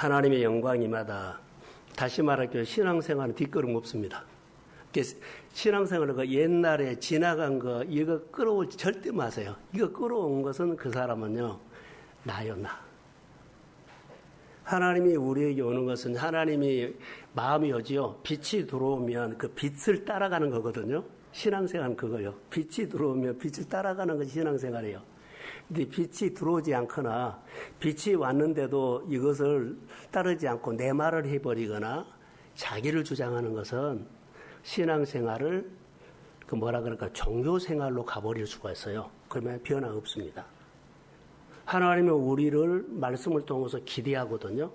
하나님의 영광이마다. 다시 말할게요. 신앙생활은 뒷걸음 없습니다. 신앙생활은 그 옛날에 지나간 거 이거 끌어올지 절대 마세요. 이거 끌어온 것은 그 사람은요. 나요 나. 하나님이 우리에게 오는 것은 하나님이 마음이 오지요. 빛이 들어오면 그 빛을 따라가는 거거든요. 신앙생활은 그거요. 빛이 들어오면 빛을 따라가는 것이 신앙생활이에요. 근데 빛이 들어오지 않거나 빛이 왔는데도 이것을 따르지 않고 내 말을 해버리거나 자기를 주장하는 것은 신앙생활을 그 뭐라 그럴까 종교생활로 가버릴 수가 있어요. 그러면 변화 없습니다. 하나님은 우리를 말씀을 통해서 기대하거든요.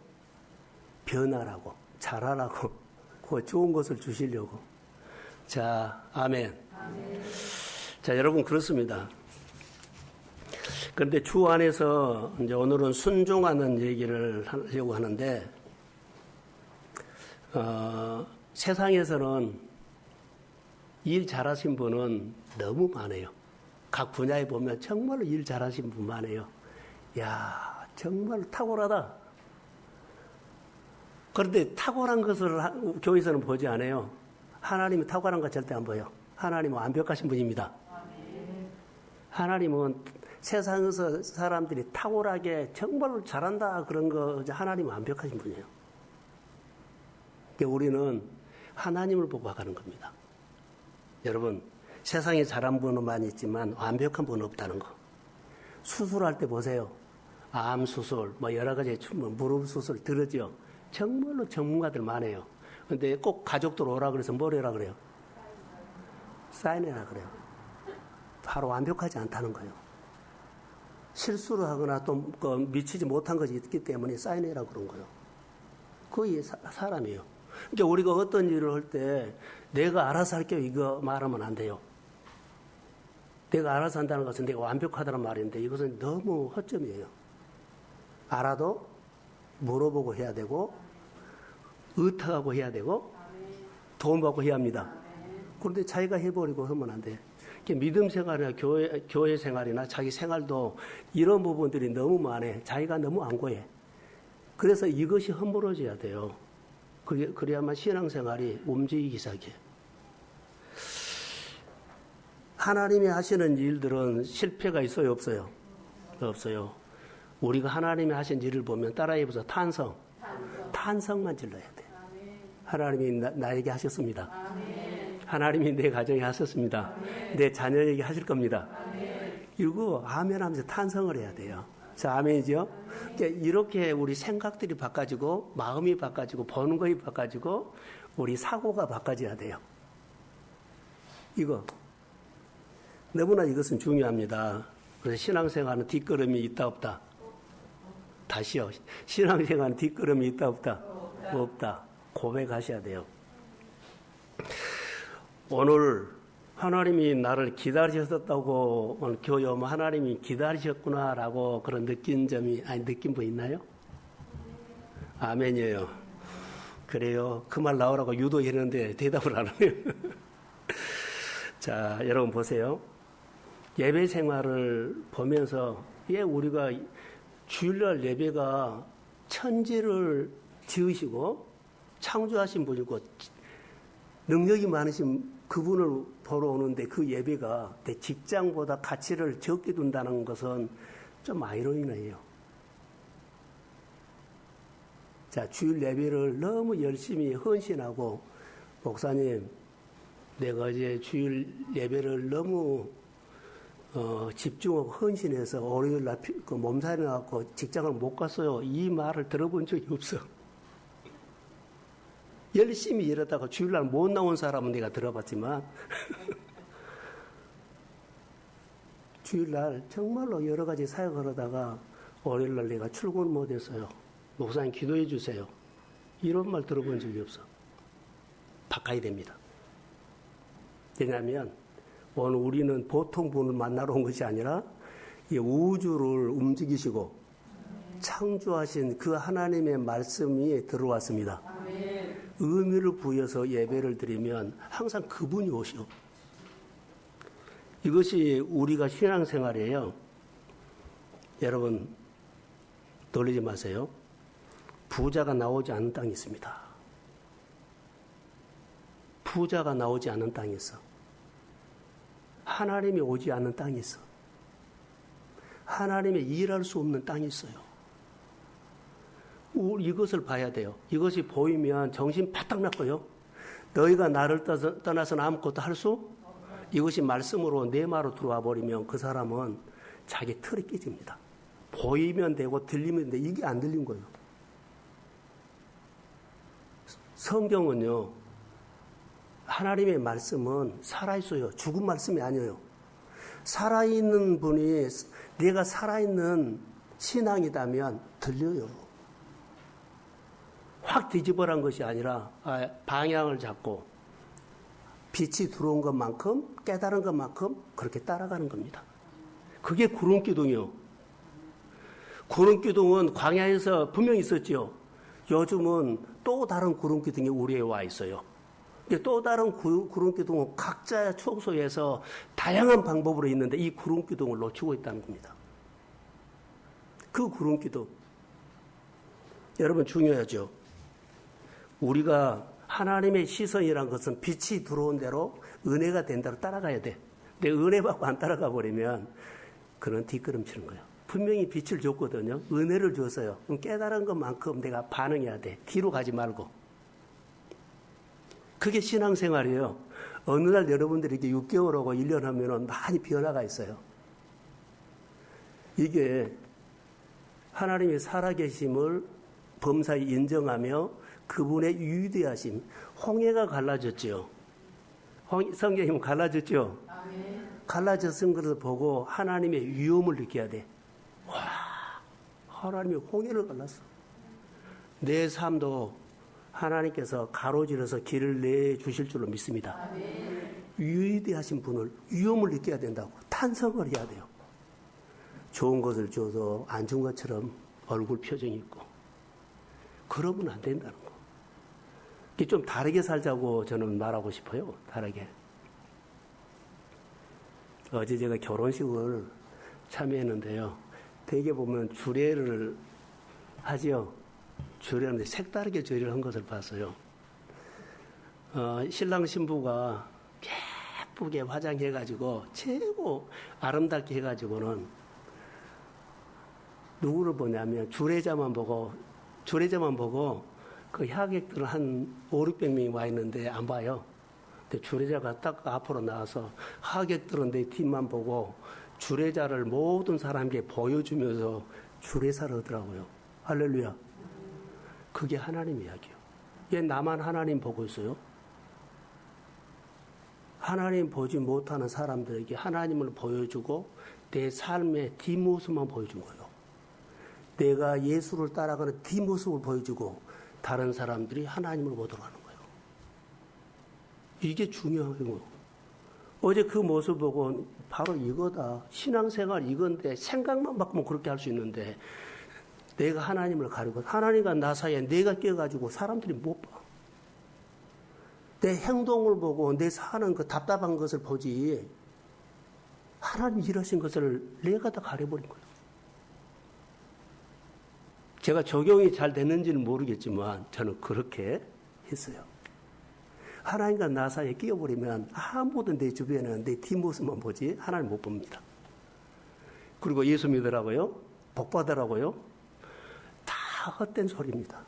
변화라고 잘하라고 그 좋은 것을 주시려고. 자, 아멘. 아멘. 자, 여러분 그렇습니다. 그런데 주 안에서 이제 오늘은 순종하는 얘기를 하려고 하는데 세상에서는 일 잘하신 분은 너무 많아요. 각 분야에 보면 정말로 일 잘하신 분 많아요. 야, 정말 탁월하다. 그런데 탁월한 것을 교회에서는 보지 않아요. 하나님이 탁월한 것 절대 안 보여요. 하나님은 완벽하신 분입니다. 하나님은 세상에서 사람들이 탁월하게 정말로 잘한다 그런 거 하나님은 완벽하신 분이에요. 그러니까 우리는 하나님을 보고 가는 겁니다. 여러분 세상에 잘한 분은 많이 있지만 완벽한 분은 없다는 거. 수술할 때 보세요. 암 수술, 뭐 여러 가지 무릎 수술 들으죠. 정말로 전문가들 많아요. 근데 꼭 가족들 오라 그래서 뭘 해라 그래요? 사인해라 그래요. 바로 완벽하지 않다는 거예요. 실수를 하거나 또 미치지 못한 것이 있기 때문에 사인해라 그런 거예요. 거의 사람이에요. 그러니까 우리가 어떤 일을 할 때 내가 알아서 할게요 이거 말하면 안 돼요. 내가 알아서 한다는 것은 내가 완벽하다는 말인데 이것은 너무 허점이에요. 알아도 물어보고 해야 되고 의탁하고 해야 되고 도움받고 해야 합니다. 그런데 자기가 해버리고 하면 안 돼. 믿음 생활이나 교회 생활이나 자기 생활도 이런 부분들이 너무 많아. 자기가 너무 안 고해. 그래서 이것이 허물어져야 돼요. 그래야만 신앙생활이 움직이기 시작해요. 하나님이 하시는 일들은 실패가 있어요, 없어요? 없어요. 우리가 하나님이 하신 일을 보면 따라해보세요. 탄성만 질러야 돼. 하나님이 나에게 하셨습니다. 하나님이 내 가정에 하셨습니다. 내 자녀에게 하실 겁니다. 이거 아멘 하면서 탄성을 해야 돼요. 자, 아멘이죠? 이렇게 우리 생각들이 바꿔지고 마음이 바꿔지고 보는 것이 바꿔지고 우리 사고가 바꿔져야 돼요. 이거 너무나 이것은 중요합니다. 그래서 신앙생활은 뒷걸음이 있다 없다? 다시요. 신앙생활은 뒷걸음이 있다 없다? 없다. 고백하셔야 돼요. 오늘 하나님이 나를 기다리셨다고 오늘 교회 오면 하나님이 기다리셨구나라고 그런 느낀 분 있나요? 아멘이에요. 그래요. 그 말 나오라고 유도했는데 대답을 안 하네요. 자, 여러분 보세요. 예배 생활을 보면서 우리가 주일날 예배가 천지를 지으시고 창조하신 분이고 능력이 많으신 그분을 보러 오는데 그 예배가 내 직장보다 가치를 적게 둔다는 것은 좀 아이러니해요. 자, 주일 예배를 너무 열심히 헌신하고 목사님 내가 어제 주일 예배를 너무 집중하고 헌신해서 월요일날 몸살이 나갖고 직장을 못 갔어요. 이 말을 들어본 적이 없어. 열심히 일하다가 주일날 못 나온 사람은 내가 들어봤지만 주일날 정말로 여러 가지 사역을 하다가 월요일날 내가 출근 못했어요. 목사님 기도해 주세요. 이런 말 들어본 적이 없어. 바꿔야 됩니다. 왜냐하면 오늘 우리는 보통 분을 만나러 온 것이 아니라 이 우주를 움직이시고 창조하신 그 하나님의 말씀이 들어왔습니다. 의미를 부여서 예배를 드리면 항상 그분이 오시오. 이것이 우리가 신앙생활이에요. 여러분 놀리지 마세요. 부자가 나오지 않는 땅이 있습니다. 부자가 나오지 않는 땅이 있어. 하나님이 오지 않는 땅이 있어. 하나님의 일할 수 없는 땅이 있어요. 이것을 봐야 돼요. 이것이 보이면 정신 바짝 났고요. 너희가 나를 떠나서는 아무것도 할 수? 이것이 말씀으로 내 말로 들어와 버리면 그 사람은 자기 틀에 끼집니다. 보이면 되고 들리면 돼. 이게 안 들린 거예요. 성경은요, 하나님의 말씀은 살아있어요. 죽은 말씀이 아니에요. 살아있는 분이 내가 살아있는 신앙이다면 들려요. 확 뒤집어란 것이 아니라 방향을 잡고 빛이 들어온 것만큼 깨달은 것만큼 그렇게 따라가는 겁니다. 그게 구름기둥이요. 구름기둥은 광야에서 분명히 있었죠. 요즘은 또 다른 구름기둥이 우리에 와 있어요. 또 다른 구름기둥은 각자의 축소에서 다양한 방법으로 있는데 이 구름기둥을 놓치고 있다는 겁니다. 그 구름기둥. 여러분 중요하죠. 우리가 하나님의 시선이란 것은 빛이 들어온 대로 은혜가 된 대로 따라가야 돼. 근데 은혜 받고 안 따라가 버리면 그는 뒷걸음치는 거예요. 분명히 빛을 줬거든요. 은혜를 줬어요. 그럼 깨달은 것만큼 내가 반응해야 돼. 뒤로 가지 말고. 그게 신앙생활이에요. 어느 날 여러분들이 이렇게 6개월하고 1년 하면은 많이 변화가 있어요. 이게 하나님의 살아계심을 범사에 인정하며 그분의 위대하심. 홍해가 갈라졌죠. 성경이 갈라졌죠. 갈라졌은 것을 보고 하나님의 위엄을 느껴야 돼. 와, 하나님이 홍해를 갈랐어. 내 삶도 하나님께서 가로질러서 길을 내주실 줄로 믿습니다. 위대하신 분을 위엄을 느껴야 된다고. 탄성을 해야 돼요. 좋은 것을 줘도 안 준 것처럼 얼굴 표정이 있고. 그러면 안 된다는 거. 이게 좀 다르게 살자고 저는 말하고 싶어요. 다르게. 어제 제가 결혼식을 참여했는데요. 대개 보면 주례를 하지요. 주례하는데 색다르게 주례를 한 것을 봤어요. 신랑 신부가 예쁘게 화장해가지고 최고 아름답게 해가지고는 누구를 보냐면 주례자만 보고 그 하객들은 한 500~600명이 와 있는데 안 봐요. 근데 주례자가 딱 앞으로 나와서 하객들은 내 뒷만 보고 주례자를 모든 사람에게 보여주면서 주례사를 하더라고요. 할렐루야. 그게 하나님 이야기예요. 얘 나만 하나님 보고 있어요? 하나님 보지 못하는 사람들에게 하나님을 보여주고 내 삶의 뒷모습만 보여준 거예요. 내가 예수를 따라가는 뒷모습을 보여주고 다른 사람들이 하나님을 보도록 하는 거예요. 이게 중요한 거예요. 어제 그 모습 보고 바로 이거다. 신앙생활 이건데 생각만 바꾸면 그렇게 할 수 있는데 내가 하나님을 가리고 하나님과 나 사이에 내가 껴가지고 사람들이 못 봐. 내 행동을 보고 내 사는 그 답답한 것을 보지 하나님 일하신 것을 내가 다 가려버린 거예요. 제가 적용이 잘 됐는지는 모르겠지만 저는 그렇게 했어요. 하나님과 나 사이에 끼어버리면 아무도 내 주변에는 내 뒷모습만 보지 하나님 못 봅니다. 그리고 예수 믿으라고요? 복 받으라고요? 다 헛된 소리입니다.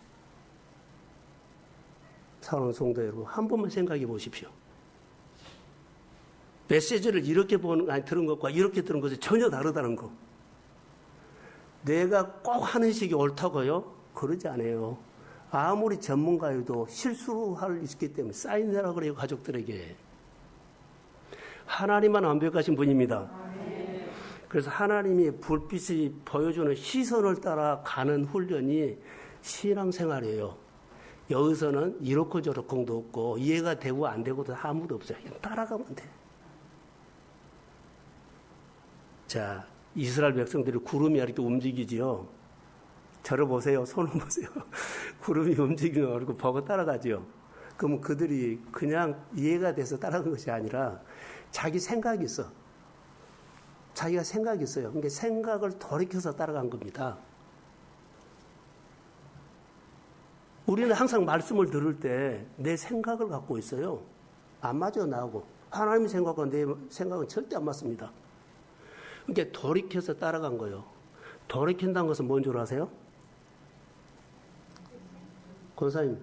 사랑하는 성도 여러분, 한 번만 생각해 보십시오. 메시지를 이렇게 들은 것과 이렇게 들은 것이 전혀 다르다는 거. 내가 꼭 하는 식이 옳다고요? 그러지 않아요. 아무리 전문가여도 실수할 수 있기 때문에 사인해라 그래요, 가족들에게. 하나님만 완벽하신 분입니다. 그래서 하나님이 불빛이 보여주는 시선을 따라 가는 훈련이 신앙생활이에요. 여기서는 이렇고 저렇고도 없고 이해가 되고 안 되고도 아무도 없어요. 그냥 따라가면 돼. 자, 이스라엘 백성들이 구름이 이렇게 움직이지요. 저를 보세요. 손을 보세요. 구름이 움직이는 얼굴 보고 따라가죠. 그러면 그들이 그냥 이해가 돼서 따라간 것이 아니라 자기 생각이 있어. 자기가 생각이 있어요. 그러니까 생각을 돌이켜서 따라간 겁니다. 우리는 항상 말씀을 들을 때 내 생각을 갖고 있어요. 안 맞아요, 나하고. 하나님의 생각과 내 생각은 절대 안 맞습니다. 그러니까 돌이켜서 따라간 거예요. 돌이킨다는 것은 뭔 줄 아세요? 권사님.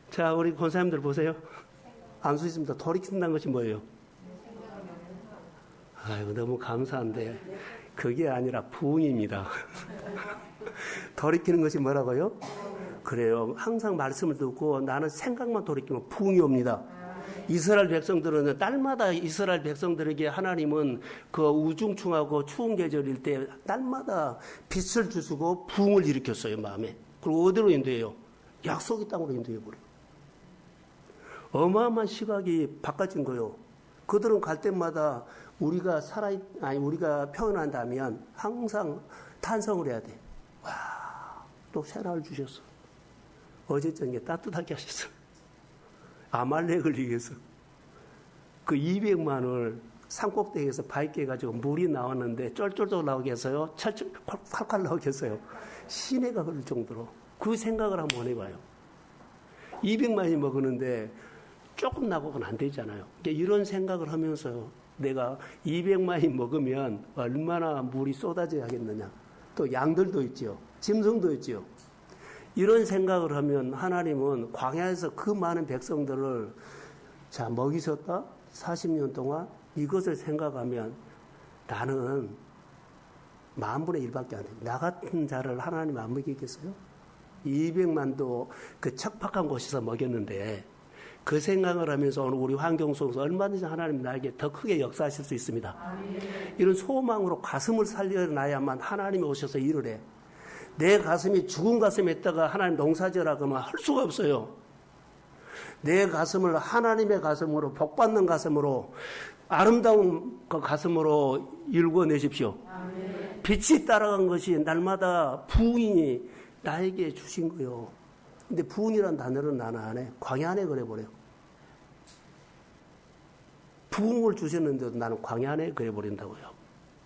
자, 우리 권사님들 보세요. 안수 있습니다. 돌이킨다는 것이 뭐예요? 아이고, 너무 감사한데. 그게 아니라 부흥입니다. 돌이키는 것이 뭐라고요? 그래요. 항상 말씀을 듣고 나는 생각만 돌이키면 부흥이 옵니다. 이스라엘 백성들은 날마다 이스라엘 백성들에게 하나님은 그 우중충하고 추운 계절일 때 날마다 빛을 주시고 부흥을 일으켰어요, 마음에. 그리고 어디로 인도해요? 약속의 땅으로 인도해버려요. 어마어마한 시각이 바꿔진 거예요. 그들은 갈 때마다 우리가 우리가 표현한다면 항상 탄성을 해야 돼. 와, 또 새날을 주셨어. 어제 저녁에 따뜻하게 하셨어. 아말렉을 이겨서 그 200만을 산꼭대기에서 밝게 해가지고 물이 나왔는데 쫄쫄쫄 나오게 해서요. 철철 콸콸 나오게 했어요. 시내가 흐를 정도로. 그 생각을 한번 해봐요. 200만이 먹었는데 조금 나고는 안 되잖아요. 그러니까 이런 생각을 하면서 내가 200만이 먹으면 얼마나 물이 쏟아져야 하겠느냐. 또 양들도 있죠. 짐승도 있죠. 이런 생각을 하면 하나님은 광야에서 그 많은 백성들을 자 먹이셨다 40년 동안 이것을 생각하면 나는 10,000분의 1밖에 안 돼. 나 같은 자를 하나님 안 먹이겠어요? 200만도 그 척박한 곳에서 먹였는데 그 생각을 하면서 오늘 우리 환경 속에서 얼마든지 하나님 나에게 더 크게 역사하실 수 있습니다. 이런 소망으로 가슴을 살려놔야만 하나님이 오셔서 일을 해. 내 가슴이 죽은 가슴에 있다가 하나님 농사지으라고 하면 할 수가 없어요. 내 가슴을 하나님의 가슴으로 복받는 가슴으로 아름다운 그 가슴으로 일궈내십시오. 빛이 따라간 것이 날마다 부흥이 나에게 주신 거예요. 근데 부흥이라는 단어는 나는 안 해. 광야 안에 그래버려요. 부흥을 주셨는데도 나는 광야 안에 그래버린다고요.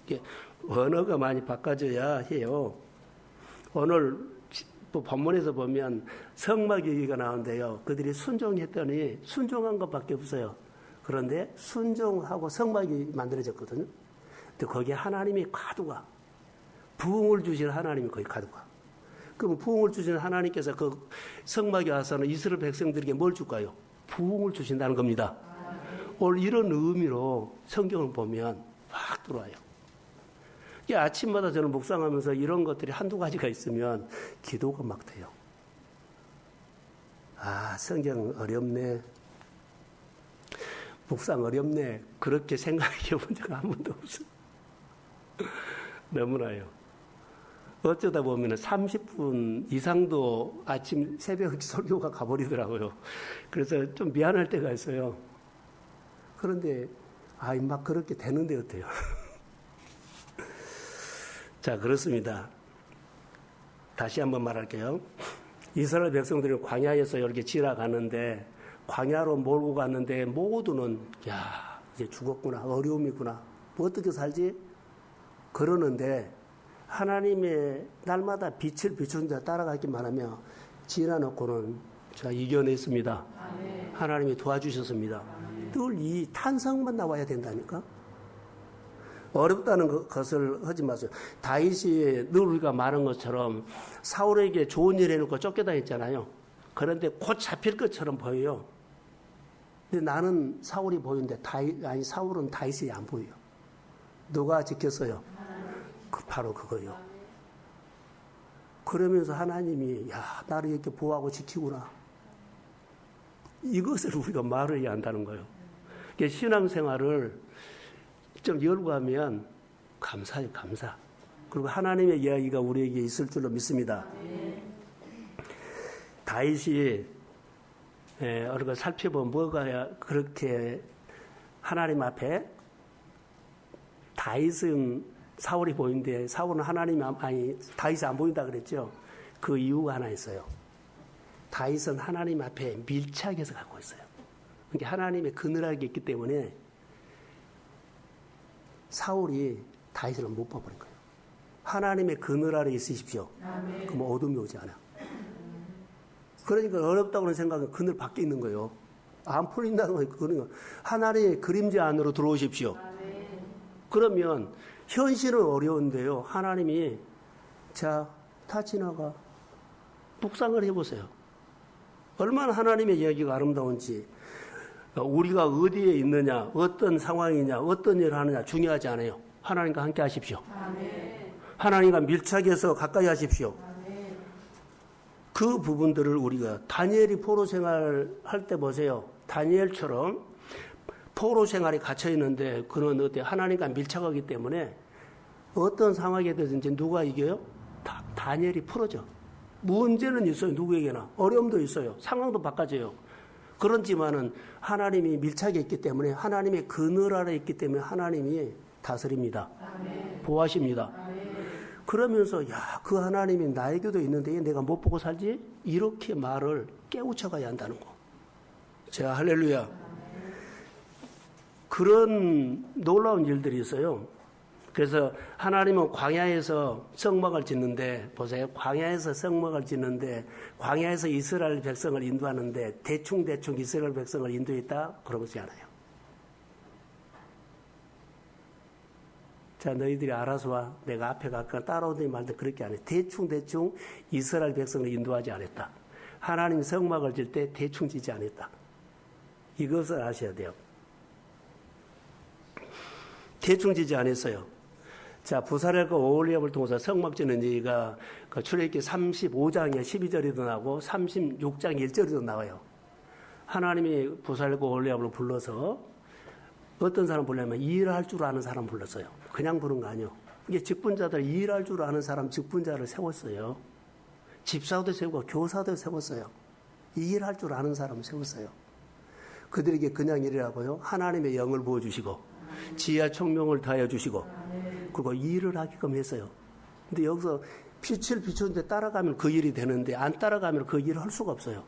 이게 언어가 많이 바꿔져야 해요. 오늘 본문에서 보면 성막 얘기가 나오는데요. 그들이 순종했더니 순종한 것밖에 없어요. 그런데 순종하고 성막이 만들어졌거든요. 근데 거기에 하나님의 가두가 부흥을 주신 하나님이 거기 가두가. 그럼 부흥을 주신 하나님께서 그 성막에 와서는 이스라엘 백성들에게 뭘 줄까요? 부흥을 주신다는 겁니다. 오늘 이런 의미로 성경을 보면 확 들어와요. 아침마다 저는 묵상하면서 이런 것들이 한두 가지가 있으면 기도가 막 돼요. 아, 성경 어렵네. 묵상 어렵네. 그렇게 생각해 본 적 한 번도 없어요. 너무나요. 어쩌다 보면 30분 이상도 아침 새벽 설교가 가버리더라고요. 그래서 좀 미안할 때가 있어요. 그런데, 막 그렇게 되는데 어때요? 자, 그렇습니다. 다시 한번 말할게요. 이스라엘 백성들이 광야에서 이렇게 지나가는데, 광야로 몰고 갔는데, 모두는, 이제 죽었구나, 어려움이구나, 뭐 어떻게 살지? 그러는데, 하나님의 날마다 빛을 비추는 데 따라가기만 하며, 지나놓고는 제가 이겨냈습니다. 하나님이 도와주셨습니다. 늘 이 탄성만 나와야 된다니까? 어렵다는 것을 하지 마세요. 다윗이 늘 우리가 말한 것처럼 사울에게 좋은 일 해놓고 쫓겨다녔잖아요. 그런데 곧 잡힐 것처럼 보여요. 근데 나는 사울이 보이는데 사울은 다윗이 안 보여요. 누가 지켰어요? 바로 그거예요. 그러면서 하나님이 나를 이렇게 보호하고 지키구나. 이것을 우리가 말을 해야 한다는 거예요. 신앙생활을 좀 열고하면 감사해요, 감사. 그리고 하나님의 이야기가 우리에게 있을 줄로 믿습니다. 다윗이 우리가 살펴보면 뭐가 그렇게 하나님 앞에 다윗은 사울이 보이는데 사울은 다윗이 안 보인다 그랬죠. 그 이유가 하나 있어요. 다윗은 하나님 앞에 밀착해서 갖고 있어요. 그러니까 하나님의 그늘하게 있기 때문에 사울이 다윗을 못 봐버린 거예요. 하나님의 그늘 아래 있으십시오. 그럼 어둠이 오지 않아. 그러니까 어렵다고는 생각은 그늘 밖에 있는 거예요. 안 풀린다는 거예요. 그러니까 하나님의 그림자 안으로 들어오십시오. 그러면 현실은 어려운데요. 하나님이 자, 다 지나가. 묵상을 해보세요. 얼마나 하나님의 이야기가 아름다운지. 우리가 어디에 있느냐, 어떤 상황이냐, 어떤 일을 하느냐 중요하지 않아요. 하나님과 함께 하십시오. 하나님과 밀착해서 가까이 하십시오. 그 부분들을 우리가 다니엘이 포로 생활할 때 보세요. 다니엘처럼 포로 생활에 갇혀 있는데 그는 어때 하나님과 밀착하기 때문에 어떤 상황에 대해서든지 누가 이겨요? 다니엘이 풀어져. 문제는 있어요. 누구에게나 어려움도 있어요. 상황도 바꿔져요. 그렇지만은 하나님이 밀착해 있기 때문에 하나님의 그늘 아래 있기 때문에 하나님이 다스립니다. 보호하십니다. 그러면서 야, 그 하나님이 나에게도 있는데 내가 못 보고 살지? 이렇게 말을 깨우쳐가야 한다는 거. 자, 할렐루야. 그런 놀라운 일들이 있어요. 그래서 하나님은 광야에서 성막을 짓는데 보세요. 광야에서 성막을 짓는데 광야에서 이스라엘 백성을 인도하는데 대충 이스라엘 백성을 인도했다? 그러지 않아요. 자, 너희들이 알아서 와. 내가 앞에 갈까 따라오더니 말든 그렇게 안 해. 대충 이스라엘 백성을 인도하지 않았다. 하나님 성막을 질 때 대충 지지 않았다. 이것을 아셔야 돼요. 대충 지지 않았어요. 자, 부살엘과 오홀리압을 통해서 성막 짓는 얘기가 그 출애굽기 35장에 12절에도 나오고 36장 1절에도 나와요. 하나님이 부살엘과 오홀리압을 불러서 어떤 사람 불러냐면 일할 줄 아는 사람 불렀어요. 그냥 부른 거 아니에요. 이게 직분자들 일할 줄 아는 사람 직분자를 세웠어요. 집사도 세우고 교사도 세웠어요. 일할 줄 아는 사람 세웠어요. 그들에게 그냥 일이라고요. 하나님의 영을 부어주시고 지혜와 총명을 다해 주시고 그리고 일을 하게끔 했어요. 근데 여기서 빛을 비추는데 따라가면 그 일이 되는데 안 따라가면 그 일을 할 수가 없어요.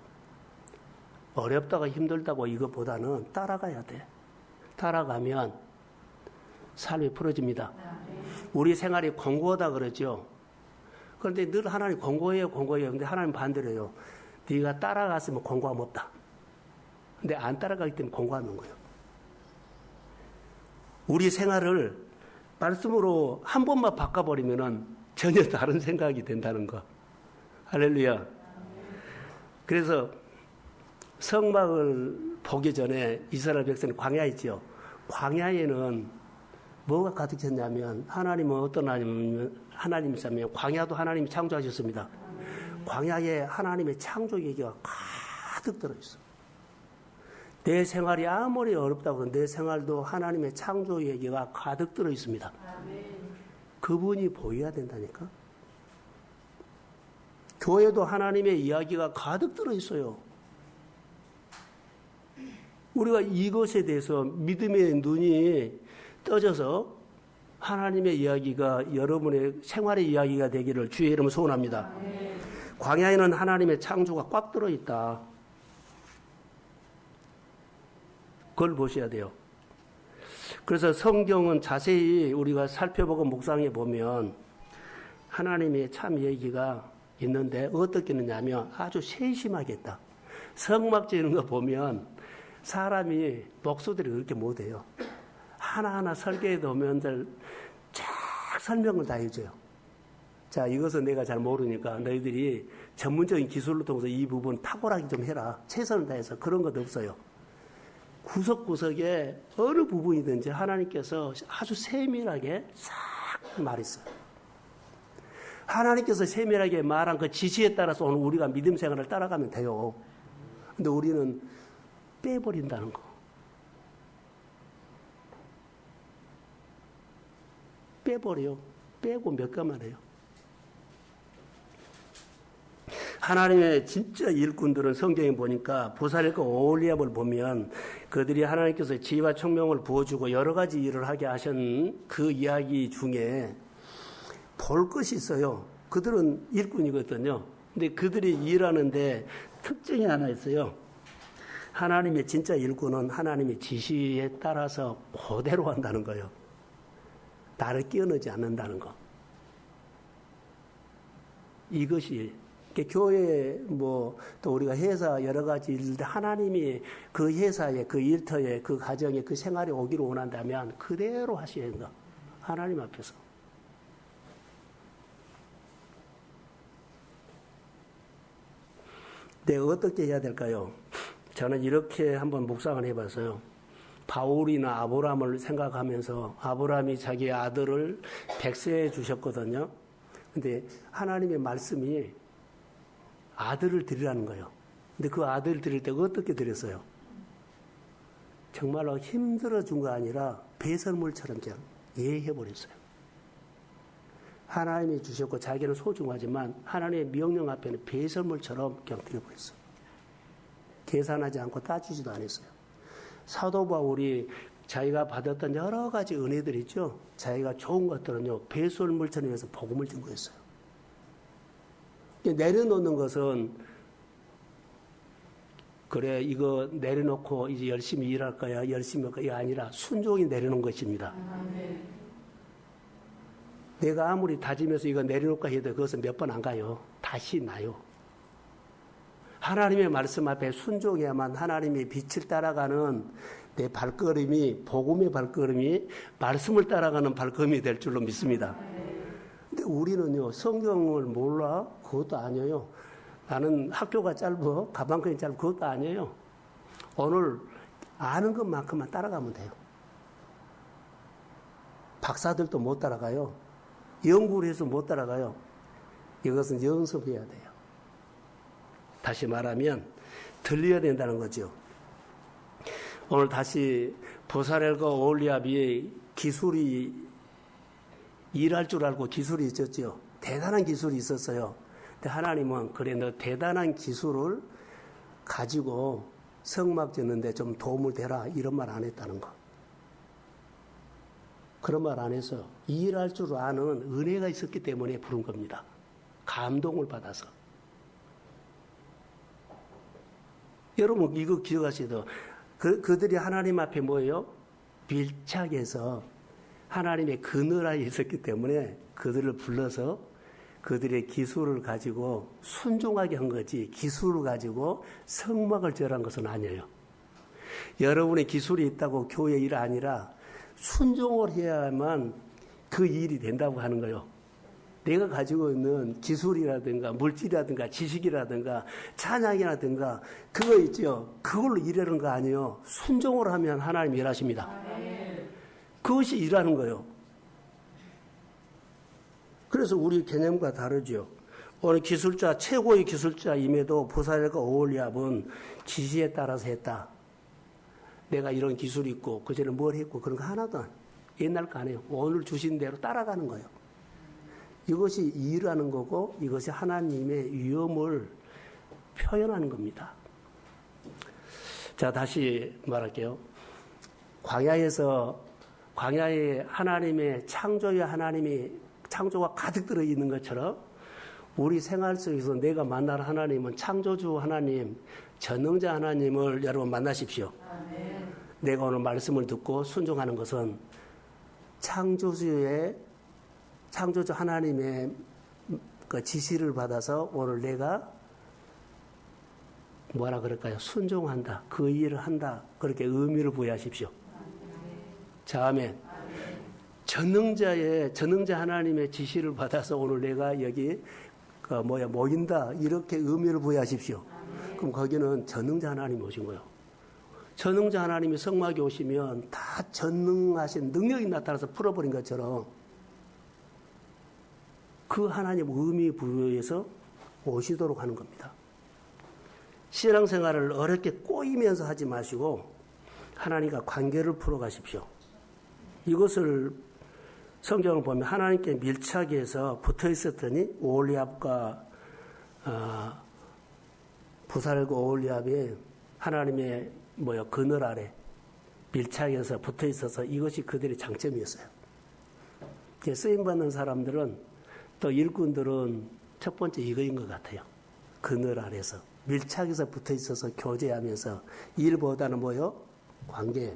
어렵다고 힘들다고 이것보다는 따라가야 돼. 따라가면 삶이 풀어집니다. 우리 생활이 공고하다 그러죠. 그런데 늘 하나님 공고해요. 근데 하나님 반대로 해요. 네가 따라갔으면 공고함 없다. 근데 안 따라가기 때문에 공고하는 거예요. 우리 생활을 말씀으로 한 번만 바꿔버리면 전혀 다른 생각이 된다는 거. 할렐루야. 그래서 성막을 보기 전에 이스라엘 백성이 광야에 있죠. 광야에는 뭐가 가득했냐면 하나님은 어떤 하나님이시냐면 광야도 하나님이 창조하셨습니다. 광야에 하나님의 창조 얘기가 가득 들어있어. 내 생활이 아무리 어렵다고 해도 내 생활도 하나님의 창조 얘기가 가득 들어있습니다. 그분이 보여야 된다니까. 교회도 하나님의 이야기가 가득 들어있어요. 우리가 이것에 대해서 믿음의 눈이 떠져서 하나님의 이야기가 여러분의 생활의 이야기가 되기를 주의 이름으로 소원합니다. 광야에는 하나님의 창조가 꽉 들어있다. 그걸 보셔야 돼요. 그래서 성경은 자세히 우리가 살펴보고 묵상해 보면 하나님의 참 얘기가 있는데 어떻게 있느냐면 아주 세심하게 했다. 성막 지는 거 보면 사람이 목소들이 그렇게 못해요. 하나하나 설계해 놓으면 쫙 설명을 다 해줘요. 자, 이것은 내가 잘 모르니까 너희들이 전문적인 기술로 통해서 이 부분 탁월하게 좀 해라. 최선을 다해서 그런 것 없어요. 구석구석에 어느 부분이든지 하나님께서 아주 세밀하게 싹 말했어요. 하나님께서 세밀하게 말한 그 지시에 따라서 오늘 우리가 믿음 생활을 따라가면 돼요. 근데 우리는 빼버린다는 거. 빼버려요. 빼고 몇 가만 해요. 하나님의 진짜 일꾼들은 성경에 보니까 부살엘과 오홀리압을 보면 그들이 하나님께서 지혜와 총명을 부어주고 여러 가지 일을 하게 하신 그 이야기 중에 볼 것이 있어요. 그들은 일꾼이거든요. 근데 그들이 일하는데 특징이 하나 있어요. 하나님의 진짜 일꾼은 하나님의 지시에 따라서 그대로 한다는 거예요. 나를 끼어넣지 않는다는 거. 이것이 교회 또 우리가 회사 여러 가지 일들 하나님이 그 회사에 그 일터에 그 가정에 그 생활에 오기를 원한다면 그대로 하셔야 된다. 하나님 앞에서. 내가 어떻게 해야 될까요? 저는 이렇게 한번 묵상을 해봤어요. 바울이나 아브라함을 생각하면서 아브라함이 자기 아들을 백세에 주셨거든요. 근데 하나님의 말씀이 아들을 드리라는 거예요. 근데 그 아들을 드릴 때 어떻게 드렸어요? 정말로 힘들어 준 거 아니라 배설물처럼 그냥 예해버렸어요. 하나님이 주셨고 자기는 소중하지만 하나님의 명령 앞에는 배설물처럼 그냥 드려버렸어요. 계산하지 않고 따지지도 않았어요. 사도 바울이 자기가 받았던 여러 가지 은혜들 있죠. 자기가 좋은 것들은요. 배설물처럼 해서 복음을 준 거였어요. 내려놓는 것은 그래 이거 내려놓고 이제 열심히 일할 거야. 열심히 할 거야. 이게 아니라 순종이 내려놓은 것입니다. 내가 아무리 다짐해서 이거 내려놓을까 해도 그것은 몇 번 안 가요. 다시 나요. 하나님의 말씀 앞에 순종해야만 하나님의 빛을 따라가는 내 발걸음이 복음의 발걸음이 말씀을 따라가는 발걸음이 될 줄로 믿습니다. 근데 우리는요 성경을 몰라? 그것도 아니에요. 나는 학교가 짧아 가방끈이 짧아 그것도 아니에요. 오늘 아는 것만큼만 따라가면 돼요. 박사들도 못 따라가요. 연구를 해서 못 따라가요. 이것은 연습해야 돼요. 다시 말하면 들려야 된다는 거죠. 오늘 다시 보살엘과 오홀리압이 기술이 일할 줄 알고 기술이 있었죠. 대단한 기술이 있었어요. 근데 하나님은 그래 너 대단한 기술을 가지고 성막 짓는데 좀 도움을 대라 이런 말 안 했다는 거. 그런 말 안 해서 일할 줄 아는 은혜가 있었기 때문에 부른 겁니다. 감동을 받아서. 여러분 이거 기억하셔야 돼요. 그들이 하나님 앞에 뭐예요? 밀착해서 하나님의 그늘 아래 있었기 때문에 그들을 불러서 그들의 기술을 가지고 순종하게 한 거지 기술을 가지고 성막을 지으라는 것은 아니에요. 여러분의 기술이 있다고 교회 일 아니라 순종을 해야만 그 일이 된다고 하는 거예요. 내가 가지고 있는 기술이라든가 물질이라든가 지식이라든가 찬양이라든가 그거 있죠. 그걸로 일하는 거 아니에요. 순종을 하면 하나님 일하십니다. 그것이 일하는 거예요. 그래서 우리 개념과 다르죠. 오늘 기술자 최고의 기술자임에도 보살과 오홀리압은 지시에 따라서 했다. 내가 이런 기술이 있고 그전에 뭘 했고 그런 거 하나도 옛날 거 아니에요. 오늘 주신 대로 따라가는 거예요. 이것이 일하는 거고 이것이 하나님의 위엄을 표현하는 겁니다. 자, 다시 말할게요. 광야에 하나님의 창조가 가득 들어있는 것처럼 우리 생활 속에서 내가 만날 하나님은 창조주 하나님, 전능자 하나님을 여러분 만나십시오. 아멘. 내가 오늘 말씀을 듣고 순종하는 것은 창조주 하나님의 그 지시를 받아서 오늘 내가 뭐라 그럴까요? 순종한다. 그 일을 한다. 그렇게 의미를 부여하십시오. 자, 아멘. 전능자 하나님의 지시를 받아서 오늘 내가 여기 모인다. 이렇게 의미를 부여하십시오. 그럼 거기는 전능자 하나님이 오신 거예요. 전능자 하나님이 성막에 오시면 다 전능하신 능력이 나타나서 풀어버린 것처럼 그 하나님 의미 부여해서 오시도록 하는 겁니다. 신앙생활을 어렵게 꼬이면서 하지 마시고 하나님과 관계를 풀어가십시오. 이것을 성경을 보면 하나님께 밀착해서 붙어 있었더니 오홀리압과 보살과 오홀리압이 하나님의 그늘 아래 밀착해서 붙어 있어서 이것이 그들의 장점이었어요. 쓰임받는 사람들은 또 일꾼들은 첫 번째 이거인 것 같아요. 그늘 아래서 밀착해서 붙어 있어서 교제하면서 일보다는 관계.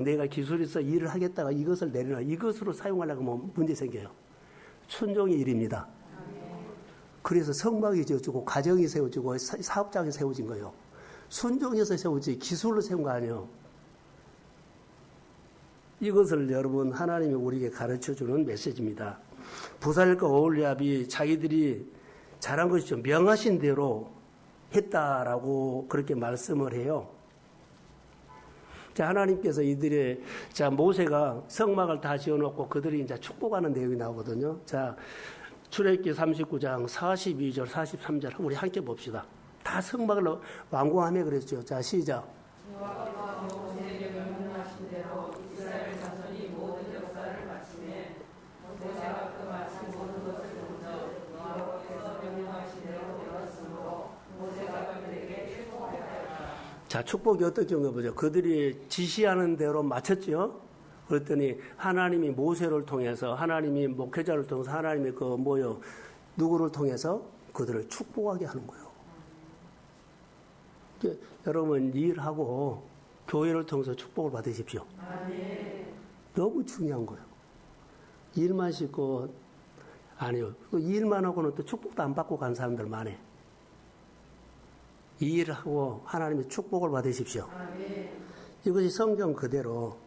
내가 기술이 있어 일을 하겠다가 이것을 내려놔. 이것으로 사용하려고 하면 문제 생겨요. 순종의 일입니다. 그래서 성막이 지어지고 가정이 세워지고 사업장이 세워진 거예요. 순종해서 세우지 기술로 세운 거 아니에요. 이것을 여러분 하나님이 우리에게 가르쳐주는 메시지입니다. 부살과 오홀리압이 자기들이 잘한 것이죠. 명하신 대로 했다라고 그렇게 말씀을 해요. 자, 하나님께서 이들의, 자, 모세가 성막을 다 지어놓고 그들이 이제 축복하는 내용이 나오거든요. 자, 출애굽기 39장 42절, 43절, 우리 함께 봅시다. 다 성막을 완공하며 그랬죠. 자, 시작. 자, 축복이 어떻게 온 거 보죠. 그들이 지시하는 대로 마쳤죠. 그랬더니 하나님이 모세를 통해서, 하나님이 목회자를 통해서, 하나님이 누구를 통해서 그들을 축복하게 하는 거예요. 여러분, 일하고 교회를 통해서 축복을 받으십시오. 너무 중요한 거예요. 일만 싣고, 아니요. 일만 하고는 또 축복도 안 받고 간 사람들 많아요. 이 일을 하고 하나님의 축복을 받으십시오. 이것이 성경 그대로.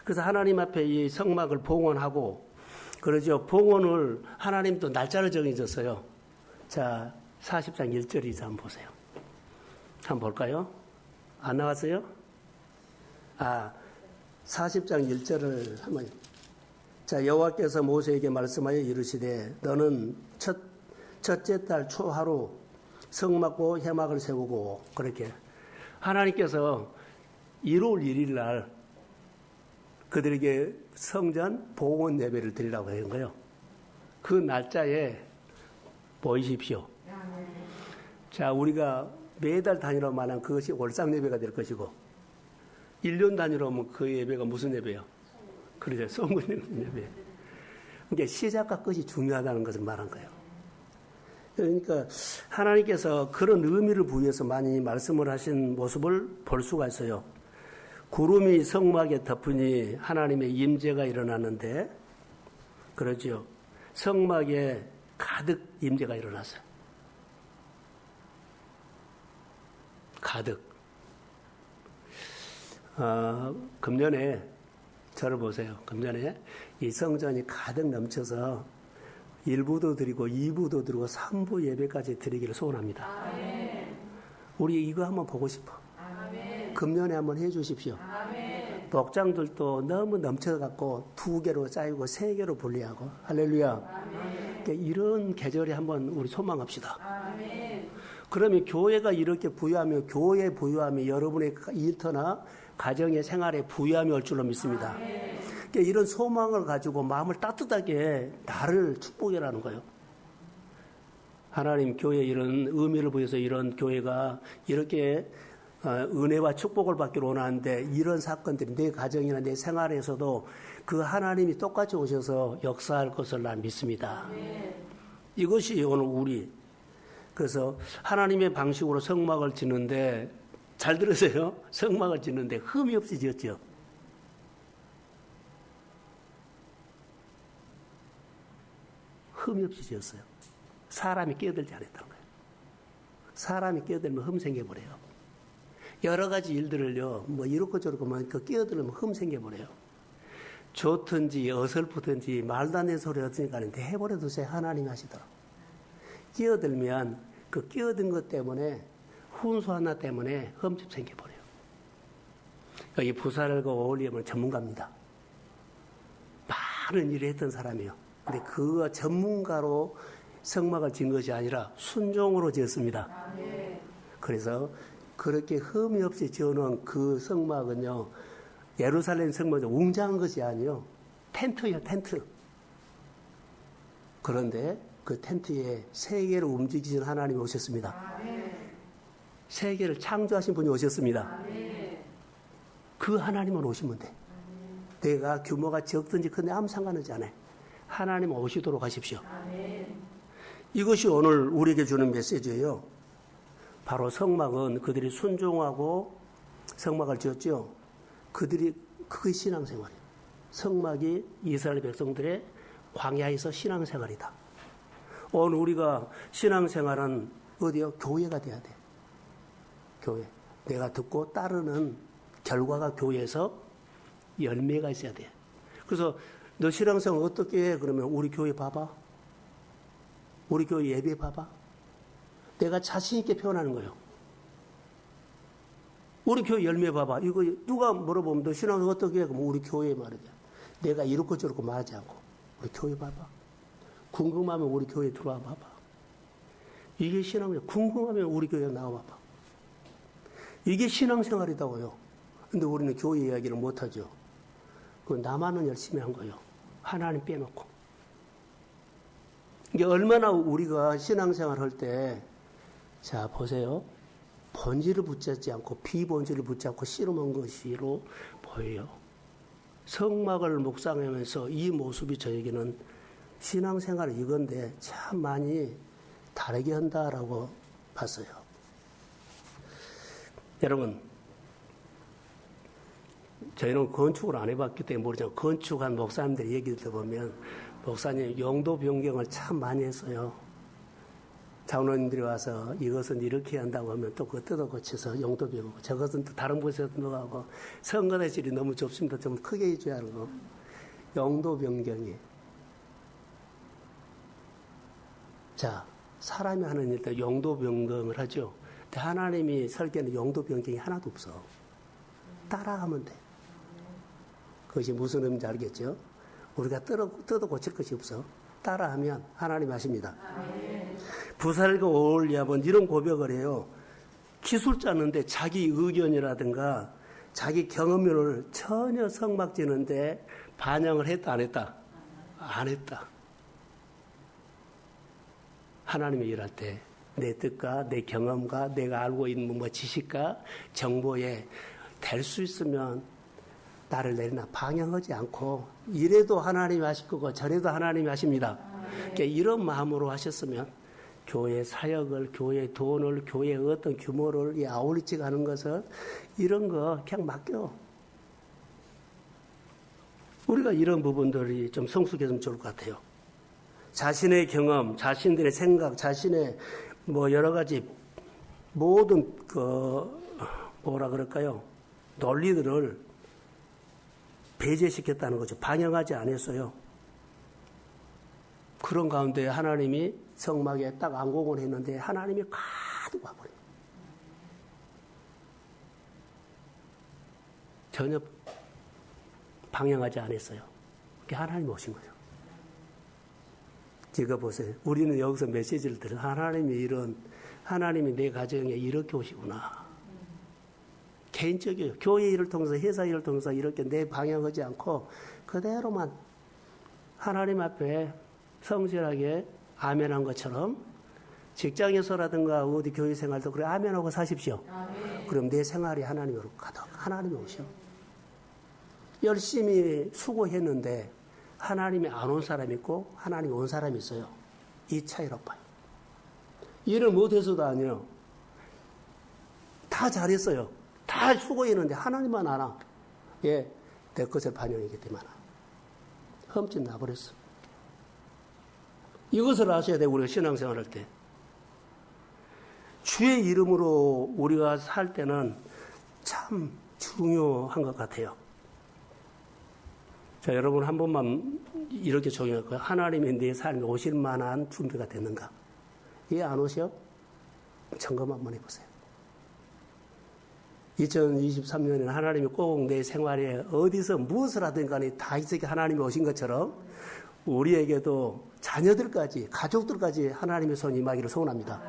그래서 하나님 앞에 이 성막을 봉헌하고, 그러죠. 봉헌을 하나님도 날짜를 정해줬어요. 자, 40장 1절이자 한번 보세요. 한번 볼까요? 안 나왔어요? 40장 1절을 한번. 자, 여호와께서 모세에게 말씀하여 이르시되 너는 첫째 달 초하루 성막고 회막을 세우고, 그렇게 하나님께서 1월 1일 날 그들에게 성전 봉헌 예배를 드리라고 하는 거예요. 그 날짜에 보이십시오. 자, 우리가 매달 단위로 말하면 그것이 월상 예배가 될 것이고, 1년 단위로 하면 그 예배가 무슨 예배예요? 그러죠. 성군 예배. 그러니까 시작과 끝이 중요하다는 것을 말한 거예요. 그러니까 하나님께서 그런 의미를 부여해서 많이 말씀을 하신 모습을 볼 수가 있어요. 구름이 성막에 덮으니 하나님의 임재가 일어났는데, 그러죠. 성막에 가득 임재가 일어났어요. 가득. 금년에 저를 보세요. 금년에 이 성전이 가득 넘쳐서 1부도 드리고 2부도 드리고 3부 예배까지 드리기를 소원합니다. 아멘. 우리 이거 한번 보고 싶어. 아멘. 금년에 한번 해 주십시오. 아멘. 복장들도 너무 넘쳐갖고 2개로 짜이고 3개로 분리하고. 할렐루야. 아멘. 그러니까 이런 계절에 한번 우리 소망합시다. 아멘. 그러면 교회가 이렇게 부유하며, 교회에 부유하며 여러분의 일터나 가정의 생활에 부유함이 올 줄로 믿습니다. 아멘. 그러니까 이런 소망을 가지고 마음을 따뜻하게 나를 축복해라는 거예요. 하나님 교회에 이런 의미를 부여서 이런 교회가 이렇게 은혜와 축복을 받기를 원하는데, 이런 사건들이 내 가정이나 내 생활에서도 그 하나님이 똑같이 오셔서 역사할 것을 난 믿습니다. 이것이 오늘 우리, 그래서 하나님의 방식으로 성막을 짓는데, 잘 들으세요. 성막을 짓는데 흠이 없이 지었죠. 흠이 없이 지었어요. 사람이 끼어들지 않았다는 거예요. 사람이 끼어들면 흠 생겨버려요. 여러 가지 일들을요, 뭐 이렇고 저렇고 그 끼어들면 흠 생겨버려요. 좋든지 어설프든지 말도 안 되는 소리 없으니까 해버려 두세요. 하나님이 하시더라. 끼어들면 그 끼어든 것 때문에, 훈수 하나 때문에 흠집 생겨버려요. 여기 부살과 오홀리압은 전문가입니다. 많은 일을 했던 사람이에요. 근데 그 전문가로 성막을 지은 것이 아니라 순종으로 지었습니다. 그래서 그렇게 흠이 없이 지어놓은 그 성막은요, 예루살렘 성막은 웅장한 것이 아니요, 텐트예요, 텐트. 그런데 그 텐트에 세계를 움직이신 하나님이 오셨습니다. 세계를 창조하신 분이 오셨습니다. 그 하나님만 오시면 돼. 내가 규모가 적든지 큰데 아무 상관하지 않아요. 하나님 오시도록 하십시오. 이것이 오늘 우리에게 주는 메시지예요. 바로 성막은 그들이 순종하고 성막을 지었죠. 그게 신앙생활이에요. 성막이 이스라엘 백성들의 광야에서 신앙생활이다. 오늘 우리가 신앙생활은 어디요? 교회가 돼야 돼. 교회. 내가 듣고 따르는 결과가 교회에서 열매가 있어야 돼. 그래서 너 신앙생활 어떻게 해? 그러면 우리 교회 봐봐. 우리 교회 예배 봐봐. 내가 자신 있게 표현하는 거예요. 우리 교회 열매 봐봐. 이거 누가 물어보면 너 신앙생활 어떻게 해? 그러면 우리 교회 말이야. 내가 이렇고 저렇고 말하지 않고 우리 교회 봐봐. 궁금하면 우리 교회 들어와 봐봐. 이게 신앙생활. 궁금하면 우리 교회 나와봐봐. 이게 신앙생활이다고요. 근데 우리는 교회 이야기를 못하죠. 나만은 열심히 한 거예요. 하나님 빼놓고. 이게 얼마나 우리가 신앙생활 할 때, 자, 보세요. 본질을 붙잡지 않고 비본질을 붙잡고 씨름한 것으로 보여요. 성막을 묵상하면서 이 모습이 저에게는 신앙생활은 이건데 참 많이 다르게 한다라고 봤어요. 여러분, 저희는 건축을 안 해봤기 때문에 모르지만 건축한 목사님들 얘기를 들어보면 목사님 용도 변경을 참 많이 했어요. 장로님들이 와서 이것은 이렇게 한다고 하면 또 그거 뜯어 고쳐서 용도 변경하고 저것은 또 다른 곳에서 넘어가고 성거대실이 너무 좁습니다. 좀 크게 해줘야 하고 용도 변경이. 자, 사람이 하는 일도 용도 변경을 하죠. 근데 하나님이 설계는 용도 변경이 하나도 없어. 따라가면 돼. 그것이 무슨 의미인지 알겠죠? 우리가 뜯어 고칠 것이 없어. 따라하면 하나님이 하십니다. 부살과 오올리압은 이런 고백을 해요. 기술자인데 자기 의견이라든가 자기 경험을 전혀 성막지는데 반영을 했다 안 했다? 안 했다. 하나님이 일할 때 내 뜻과 내 경험과 내가 알고 있는 뭐 지식과 정보에 될 수 있으면 나를 내리나 방향하지 않고 이래도 하나님이 하실 거고 저래도 하나님이 하십니다. 그러니까 이런 마음으로 하셨으면 교회 사역을, 교회 돈을, 교회의 어떤 규모를 이 아울리치 가는 것을 이런 거 그냥 맡겨. 우리가 이런 부분들이 좀 성숙했으면 좋을 것 같아요. 자신의 경험, 자신들의 생각, 자신의 뭐 여러 가지 모든 뭐라 그럴까요? 논리들을 배제시켰다는 거죠. 방영하지 않았어요. 그런 가운데 하나님이 성막에 딱 안공을 했는데 하나님이 가득 와버려요. 전혀 방영하지 않았어요. 그게 하나님이 오신 거죠. 지금 보세요. 우리는 여기서 메시지를 들어요. 하나님이 내 가정에 이렇게 오시구나. 개인적이에요. 교회 일을 통해서 회사 일을 통해서 이렇게 내 방향하지 않고 그대로만 하나님 앞에 성실하게 아멘한 것처럼 직장에서라든가 어디 교회 생활도 그래 아멘하고 사십시오. 그럼 내 생활이 하나님으로 가득 하나님이 오셔. 열심히 수고했는데 하나님이 안 온 사람이 있고 하나님이 온 사람이 있어요. 이 차이로 봐요. 일을 못해서도 아니에요. 다 잘했어요. 다 수고했는데 하나님만 안 와. 예, 내 것을 반영했기 때문에 흠집 나버렸어. 이것을 아셔야 돼요. 우리가 신앙생활 할 때. 주의 이름으로 우리가 살 때는 참 중요한 것 같아요. 자, 여러분 한 번만 이렇게 적용할 거예요. 하나님이 내 삶에 오실 만한 준비가 됐는가? 예, 안 오셔? 점검 한번 해보세요. 2023년에는 하나님이 꼭 내 생활에 어디서 무엇을 하든 간에 다윗에게 하나님이 오신 것처럼 우리에게도 자녀들까지 가족들까지 하나님의 손 임하기를 소원합니다.